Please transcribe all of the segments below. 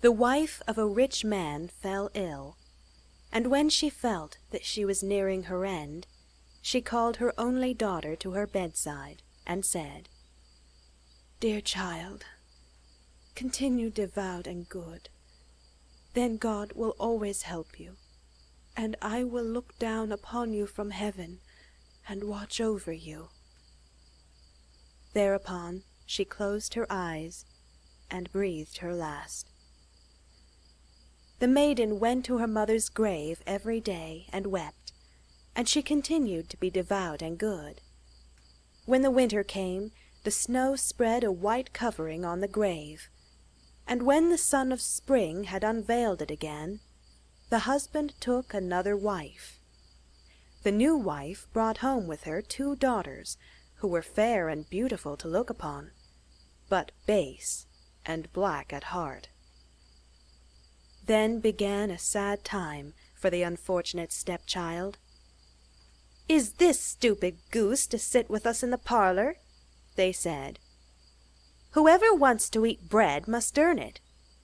The wife of a rich man fell ill, and when she felt that she was nearing her end, she called her only daughter to her bedside and said, "Dear child, continue devout and good. Then God will always help you, and I will look down upon you from heaven and watch over you." Thereupon she closed her eyes and breathed her last. The maiden went to her mother's grave every day and wept, and she continued to be devout and good. When the winter came, the snow spread a white covering on the grave, and when the sun of spring had unveiled it again, the husband took another wife. The new wife brought home with her 2 daughters, who were fair and beautiful to look upon, but base and black at heart. Then began a sad time for the unfortunate stepchild. "Is this stupid goose to sit with us in the parlour?" they said. "Whoever wants to eat bread must earn it.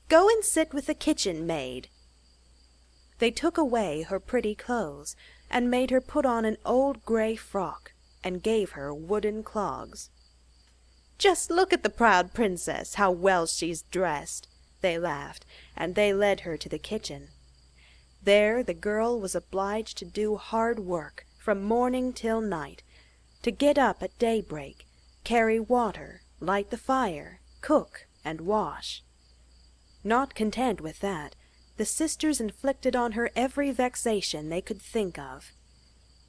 Go and sit with the kitchen maid." They took away her pretty clothes, and made her put on an old grey frock, and gave her wooden clogs. "Just look at the proud princess, how well she's dressed," they laughed, and they led her to the kitchen. There the girl was obliged to do hard work from morning till night, to get up at daybreak, carry water, light the fire, cook, and wash. Not content with that, the sisters inflicted on her every vexation they could think of.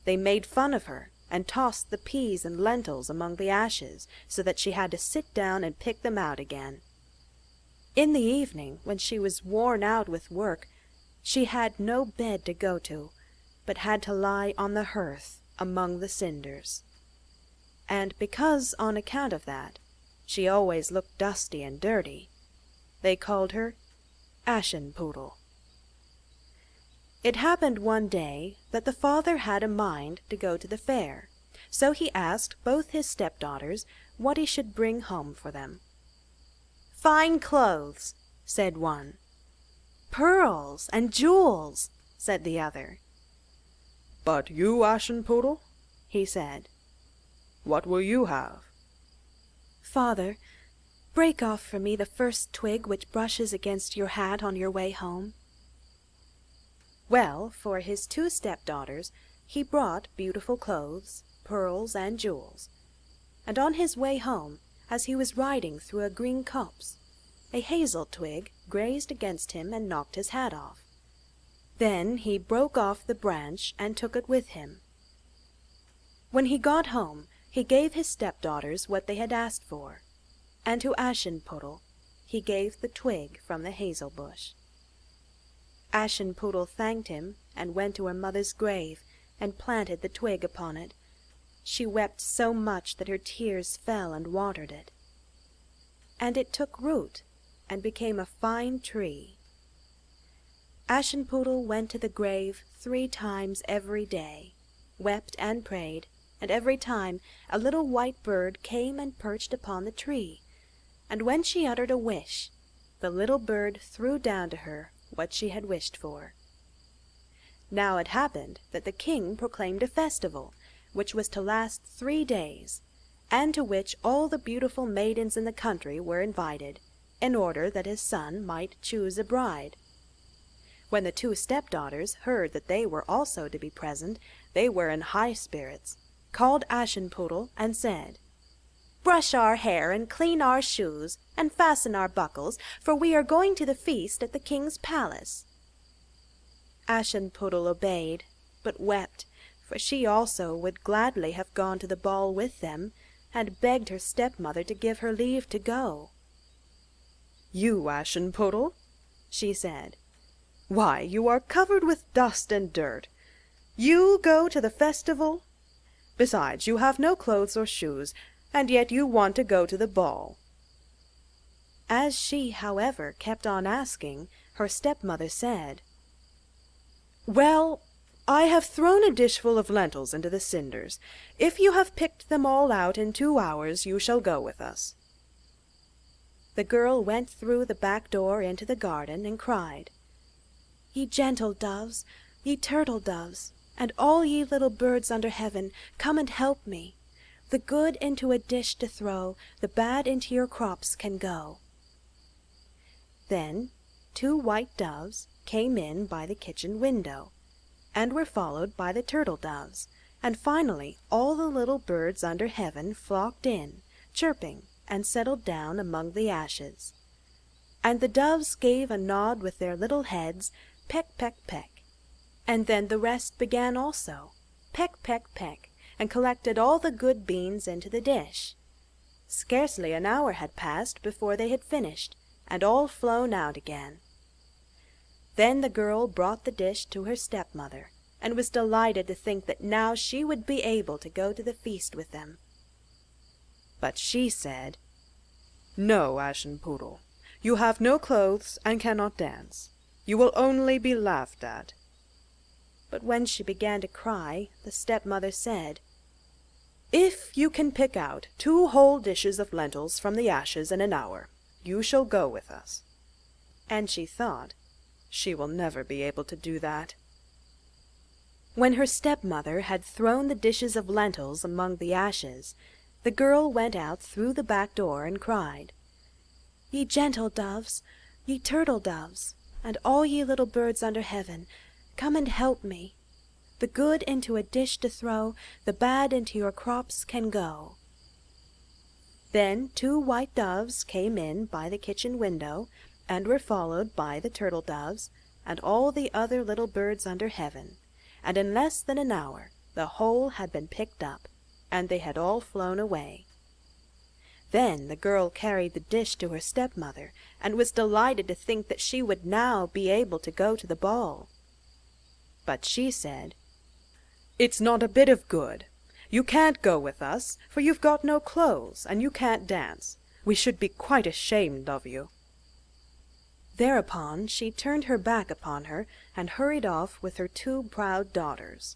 They made fun of her, and tossed the peas and lentils among the ashes, so that she had to sit down and pick them out again. In the evening, when she was worn out with work, she had no bed to go to, but had to lie on the hearth among the cinders. And because, on account of that, she always looked dusty and dirty, they called her Ashenputtel. It happened one day that the father had a mind to go to the fair, so he asked both his stepdaughters what he should bring home for them. "Fine clothes," said one. "Pearls and jewels," said the other. "But you, Ashenpoodle," he said, "what will you have?" "Father, break off for me the first twig which brushes against your hat on your way home." Well, for his 2 stepdaughters he brought beautiful clothes, pearls, and jewels, and on his way home, as he was riding through a green copse, a hazel twig grazed against him and knocked his hat off. Then he broke off the branch and took it with him. When he got home, he gave his stepdaughters what they had asked for, and to Ashenputtel he gave the twig from the hazel bush. Ashenputtel thanked him and went to her mother's grave and planted the twig upon it. She wept so much that her tears fell and watered it. And it took root and became a fine tree. Ashenputtel went to the grave 3 times every day, wept and prayed, and every time a little white bird came and perched upon the tree, and when she uttered a wish, the little bird threw down to her what she had wished for. Now it happened that the king proclaimed a festival, which was to last 3 days, and to which all the beautiful maidens in the country were invited, in order that his son might choose a bride. When the 2 stepdaughters heard that they were also to be present, they were in high spirits, called Ashenputtel, and said, "Brush our hair and clean our shoes, and fasten our buckles, for we are going to the feast at the king's palace." Ashenputtel obeyed, but wept, for she also would gladly have gone to the ball with them, and begged her stepmother to give her leave to go. "You, Ashenputtel," she said, "why, you are covered with dust and dirt. You go to the festival? Besides, you have no clothes or shoes, and yet you want to go to the ball." As she, however, kept on asking, her stepmother said, "Well, I have thrown a dishful of lentils into the cinders. If you have picked them all out in 2 hours, you shall go with us." The girl went through the back door into the garden and cried, "Ye gentle doves, ye turtle doves, and all ye little birds under heaven, come and help me. The good into a dish to throw, the bad into your crops can go." Then 2 white doves came in by the kitchen window, and were followed by the turtle doves, and finally all the little birds under heaven flocked in, chirping, and settled down among the ashes. And the doves gave a nod with their little heads, peck, peck, peck. And then the rest began also, peck, peck, peck, and collected all the good beans into the dish. Scarcely an hour had passed before they had finished, and all flown out again. Then the girl brought the dish to her stepmother, and was delighted to think that now she would be able to go to the feast with them. But she said, "No, Ashenpoodle, you have no clothes and cannot dance. You will only be laughed at." But when she began to cry, the stepmother said, "If you can pick out 2 whole dishes of lentils from the ashes in an hour, you shall go with us." And she thought, "She will never be able to do that." When her stepmother had thrown the dishes of lentils among the ashes, the girl went out through the back door and cried, "Ye gentle doves, ye turtle doves, and all ye little birds under heaven, come and help me. The good into a dish to throw, the bad into your crops can go." Then 2 white doves came in by the kitchen window, and were followed by the turtle doves, and all the other little birds under heaven, and in less than an hour the whole had been picked up, and they had all flown away. Then the girl carried the dish to her stepmother, and was delighted to think that she would now be able to go to the ball. But she said, "It's not a bit of good. You can't go with us, for you've got no clothes, and you can't dance. We should be quite ashamed of you." Thereupon she turned her back upon her, and hurried off with her 2 proud daughters.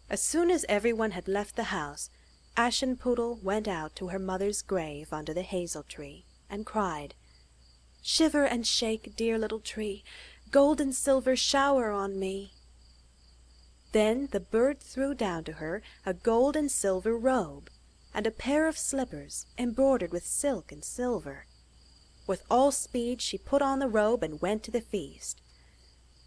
As soon as everyone had left the house, Ashenputtel went out to her mother's grave under the hazel tree, and cried, "Shiver and shake, dear little tree, gold and silver shower on me." Then the bird threw down to her a gold and silver robe, and a pair of slippers embroidered with silk and silver. With all speed she put on the robe and went to the feast.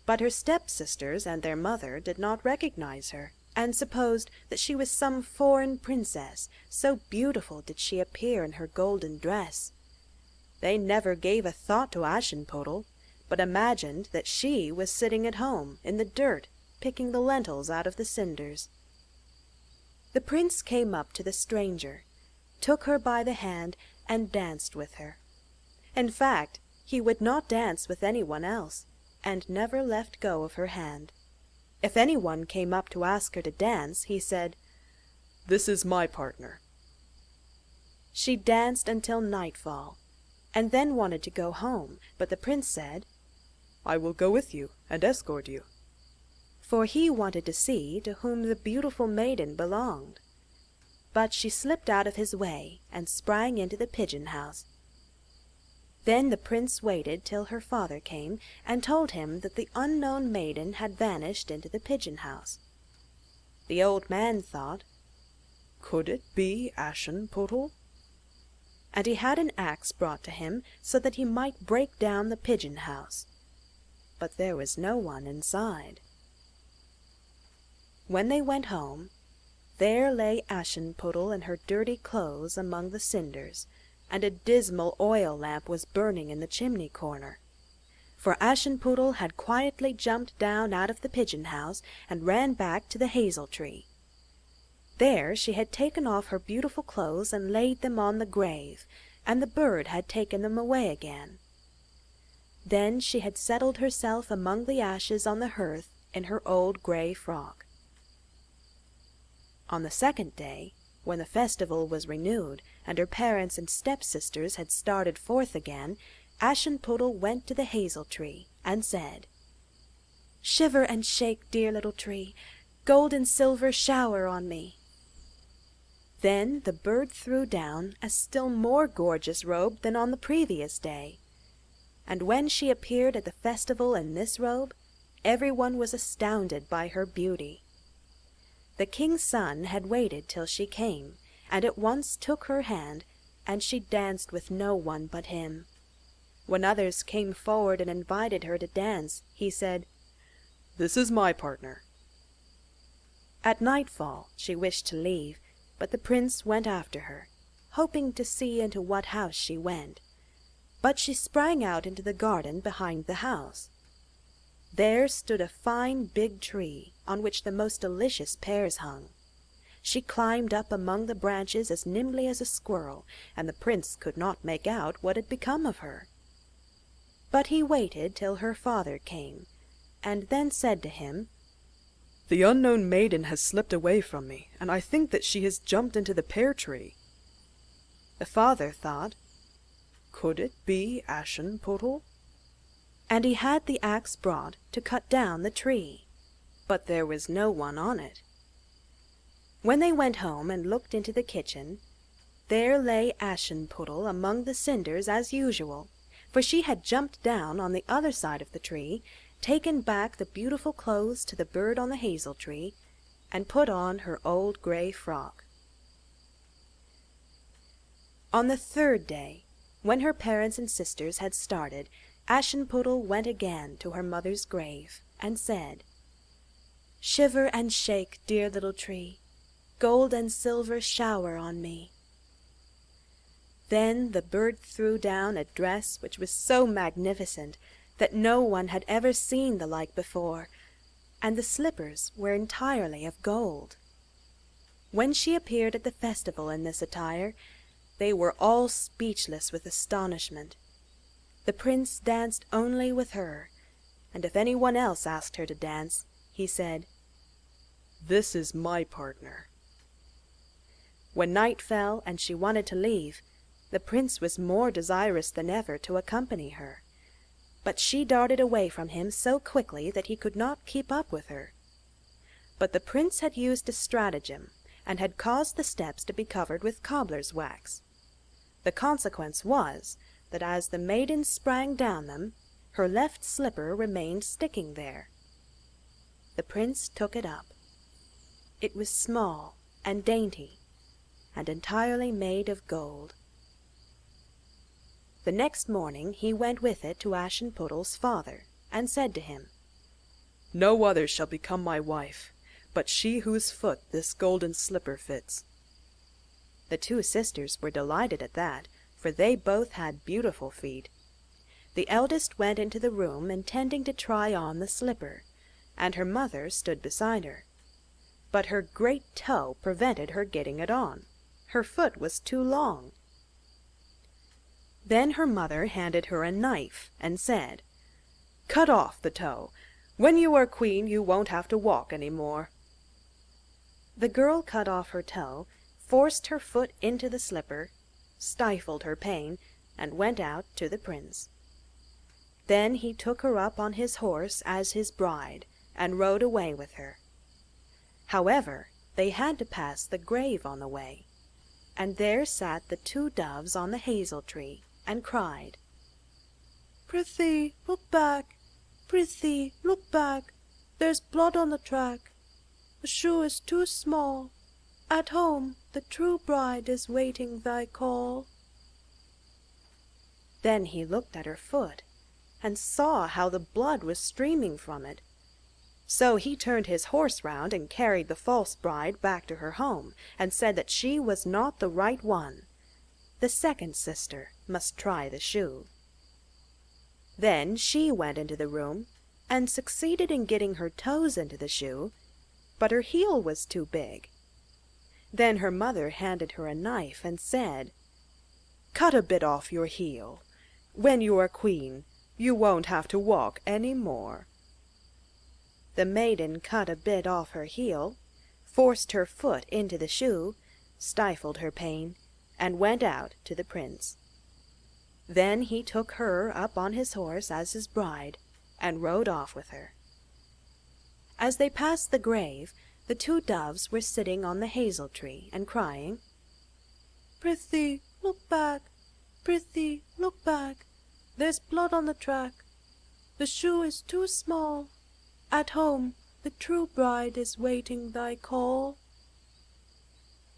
But her stepsisters and their mother did not recognize her, and supposed that she was some foreign princess, so beautiful did she appear in her golden dress. They never gave a thought to Ashenputtel, but imagined that she was sitting at home in the dirt, picking the lentils out of the cinders. The prince came up to the stranger, took her by the hand, and danced with her. In fact, he would not dance with anyone else, and never left go of her hand. If anyone came up to ask her to dance, he said, "This is my partner." She danced until nightfall, and then wanted to go home, but the prince said, "I will go with you and escort you," for he wanted to see to whom the beautiful maiden belonged. But she slipped out of his way and sprang into the pigeon house. Then the prince waited till her father came, and told him that the unknown maiden had vanished into the pigeon house. The old man thought, "Could it be Ashenputtel?" and he had an axe brought to him so that he might break down the pigeon house. But there was no one inside. When they went home, there lay Ashenputtel in her dirty clothes among the cinders, and a dismal oil lamp was burning in the chimney corner. For Ashenputtel had quietly jumped down out of the pigeon house and ran back to the hazel tree. There she had taken off her beautiful clothes and laid them on the grave, and the bird had taken them away again. Then she had settled herself among the ashes on the hearth in her old grey frock. On the second day, when the festival was renewed, and her parents and stepsisters had started forth again, Ashenputtel went to the hazel tree, and said, "Shiver and shake, dear little tree, gold and silver shower on me." Then the bird threw down a still more gorgeous robe than on the previous day, and when she appeared at the festival in this robe, everyone was astounded by her beauty. The king's son had waited till she came, and at once took her hand, and she danced with no one but him. When others came forward and invited her to dance, he said, "This is my partner." At nightfall she wished to leave, but the prince went after her, hoping to see into what house she went. But she sprang out into the garden behind the house. There stood a fine big tree, on which the most delicious pears hung. She climbed up among the branches as nimbly as a squirrel, and the prince could not make out what had become of her. But he waited till her father came, and then said to him, "The unknown maiden has slipped away from me, and I think that she has jumped into the pear tree." The father thought, "Could it be Ashenputtel?" and he had the axe brought to cut down the tree, but there was no one on it. When they went home and looked into the kitchen, there lay Ashenputtel among the cinders as usual, for she had jumped down on the other side of the tree, taken back the beautiful clothes to the bird on the hazel tree, and put on her old grey frock. On the third day, when her parents and sisters had started, Ashenputtel went again to her mother's grave, and said, "Shiver and shake, dear little tree, gold and silver shower on me." Then the bird threw down a dress which was so magnificent that no one had ever seen the like before, and the slippers were entirely of gold. When she appeared at the festival in this attire, they were all speechless with astonishment. The prince danced only with her, and if any one else asked her to dance, he said, "This is my partner." When night fell and she wanted to leave, the prince was more desirous than ever to accompany her, but she darted away from him so quickly that he could not keep up with her. But the prince had used a stratagem, and had caused the steps to be covered with cobbler's wax. The consequence was that as the maiden sprang down them, her left slipper remained sticking there. The prince took it up. It was small and dainty, and entirely made of gold. The next morning he went with it to Ashenputtel's father, and said to him, "No other shall become my wife, but she whose foot this golden slipper fits." The two sisters were delighted at that, for they both had beautiful feet. The eldest went into the room intending to try on the slipper, and her mother stood beside her. But her great toe prevented her getting it on. Her foot was too long. Then her mother handed her a knife and said, "Cut off the toe. When you are queen you won't have to walk any more." The girl cut off her toe, forced her foot into the slipper, stifled her pain, and went out to the prince. Then he took her up on his horse as his bride, and rode away with her. However, they had to pass the grave on the way, and there sat the two doves on the hazel tree, and cried, "Prithee, look back! Prithee, look back! There's blood on the track. The shoe is too small. At home the true bride is waiting thy call." Then he looked at her foot, and saw how the blood was streaming from it. So he turned his horse round and carried the false bride back to her home, and said that she was not the right one. The second sister must try the shoe. Then she went into the room, and succeeded in getting her toes into the shoe, but her heel was too big. Then her mother handed her a knife and said, "Cut a bit off your heel. When you are queen, you won't have to walk any more." The maiden cut a bit off her heel, forced her foot into the shoe, stifled her pain, and went out to the prince. Then he took her up on his horse as his bride, and rode off with her. As they passed the grave, the two doves were sitting on the hazel tree and crying, Prithee, look back. Prithee, look back. There's blood on the track. The shoe is too small. At home the true bride is waiting thy call.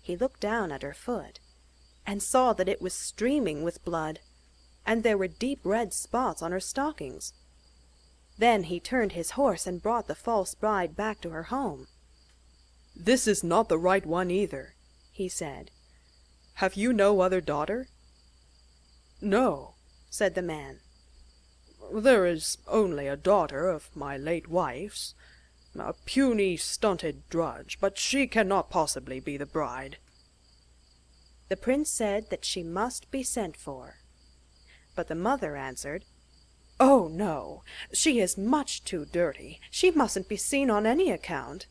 He looked down at her foot, and saw that it was streaming with blood, and there were deep red spots on her stockings. Then he turned his horse and brought the false bride back to her home. "This is not the right one either," he said. "Have you no other daughter?" "No," said the man. "There is only a daughter of my late wife's, a puny, stunted drudge, but she cannot possibly be the bride." The prince said that she must be sent for. But the mother answered, "Oh, no, she is much too dirty. She mustn't be seen on any account."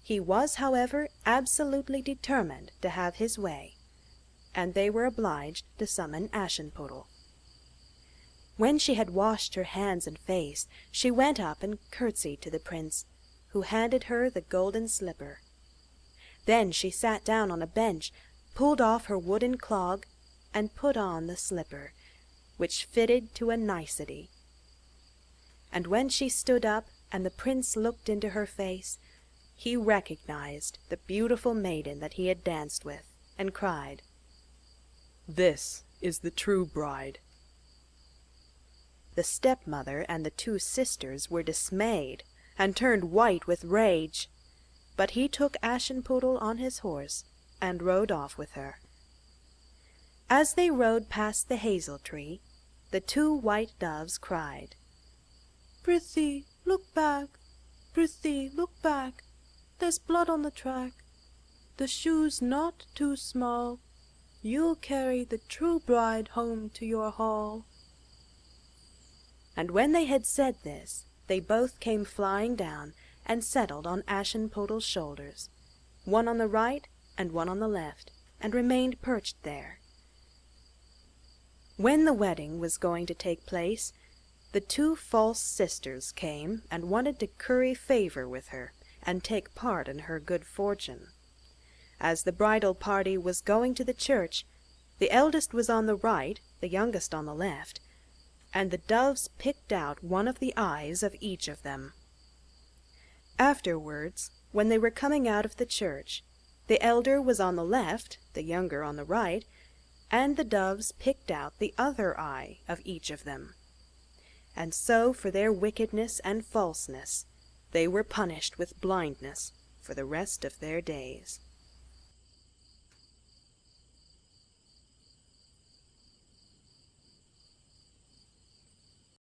He was, however, absolutely determined to have his way, and they were obliged to summon Ashenputtel. When she had washed her hands and face, she went up and curtsied to the prince, who handed her the golden slipper. Then she sat down on a bench, pulled off her wooden clog, and put on the slipper, which fitted to a nicety. And when she stood up and the prince looked into her face, he recognized the beautiful maiden that he had danced with, and cried, "This is the true bride." The stepmother and the two sisters were dismayed, and turned white with rage, but he took Ashenputtel on his horse, and rode off with her. As they rode past the hazel tree, the two white doves cried, "Prithee, look back. Prithee, look back. There's blood on the track. The shoe's not too small. You'll carry the true bride home to your hall." And when they had said this, they both came flying down and settled on Ashenputtel's shoulders, one on the right and one on the left, and remained perched there. When the wedding was going to take place, the two false sisters came and wanted to curry favor with her and take part in her good fortune. As the bridal party was going to the church, the eldest was on the right, the youngest on the left, and the doves picked out one of the eyes of each of them. Afterwards, when they were coming out of the church, the elder was on the left, the younger on the right, and the doves picked out the other eye of each of them. And so for their wickedness and falseness they were punished with blindness for the rest of their days.